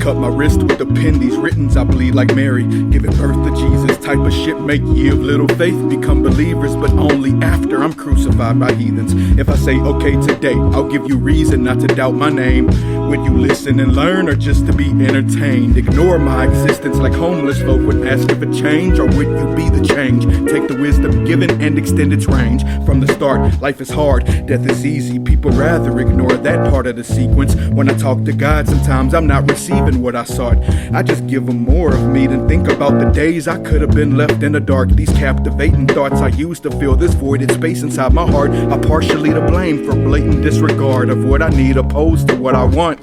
cut my wrist with the pen, these writtens I bleed like Mary. Giving birth to Jesus, type of shit make ye of little faith become believers, but only after I'm crucified by heathens. If I say okay today, I'll give you reason not to doubt my name. Would you listen and learn, or just to be entertained? Ignore my existence like homeless folk would ask if a change, or would you be the change? Take the wisdom given and extend its range. From the start, life is hard, death is easy. People rather ignore that part of the sequence. When I talk to God, sometimes I'm not receiving what I sought. I just give him more of me than think about the days I could have been left in the dark. These captivating thoughts I use to fill this voided space inside my heart are partially to blame for blatant disregard of what I need opposed to what I want.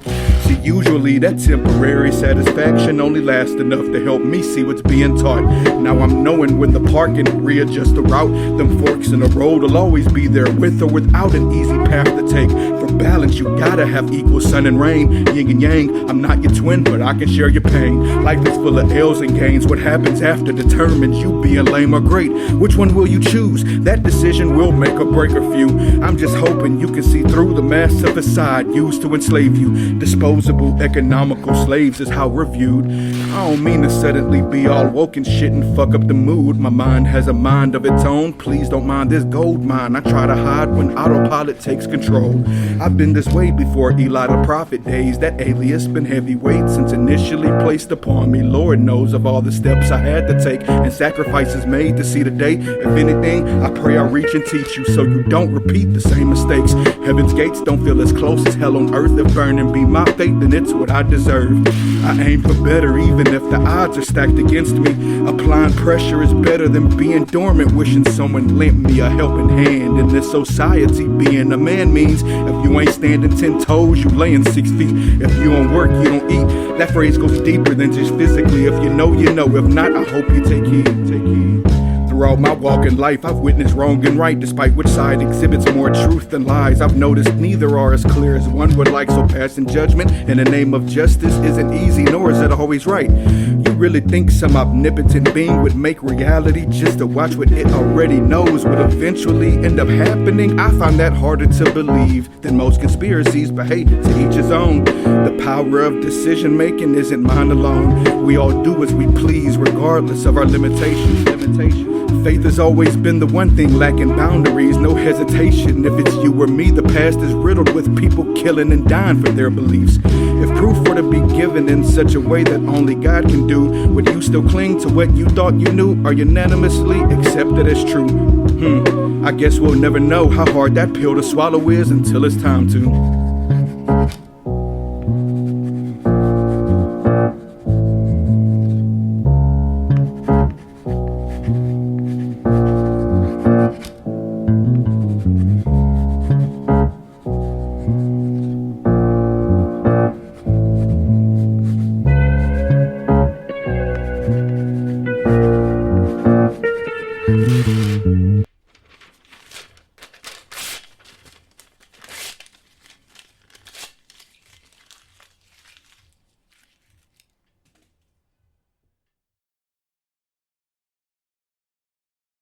See, usually that temporary satisfaction only lasts enough to help me see what's being taught. Now I'm knowing when to park and readjust the route. Them forks in the road will always be there, with or without an easy path to take. For balance, you gotta have equal sun and rain, yin and yang. I'm not your twin, but I can share your pain. Life is full of L's and gains. What happens after determines you being lame or great. Which one will you choose? That decision will make or break a few. I'm just hoping you can see through the massive facade used to enslave you. Disposable, economical slaves is how we're viewed. I don't mean to suddenly be all woke and shit and fuck up the mood. My mind has a mind of its own. Please don't mind this gold mine I try to hide when autopilot takes control. I've been this way before Eli the prophet days. That alias been heavyweight since initially placed upon me. Lord knows of all the steps I had to take and sacrifices made to see the day. If anything, I pray I reach and teach you so you don't repeat the same mistakes. Heaven's gates don't feel as close as hell on earth. If burning be my fate, then it's what I deserve. I aim for better even if the odds are stacked against me. Applying pressure is better than being dormant, wishing someone lent me a helping hand in this society. Being a man means if you ain't standing 10 toes, you laying 6 feet. If you don't work, you don't eat. That phrase goes deeper than just physically. If you know, you know. If not, I hope you take heed. Take heed. Throughout my walk in life, I've witnessed wrong and right, despite which side exhibits more truth than lies. I've noticed neither are as clear as one would like, so passing judgment in the name of justice isn't easy, nor is it always right. You really think some omnipotent being would make reality just to watch what it already knows would eventually end up happening? I find that harder to believe than most conspiracies, but hey, to each his own. The power of decision making isn't mine alone. We all do as we please, regardless of our limitations. Faith has always been the one thing lacking boundaries, no hesitation. If it's you or me, the past is riddled with people killing and dying for their beliefs. If proof were to be given in such a way that only God can do, would you still cling to what you thought you knew, or unanimously accept it as true? I guess we'll never know how hard that pill to swallow is until it's time to.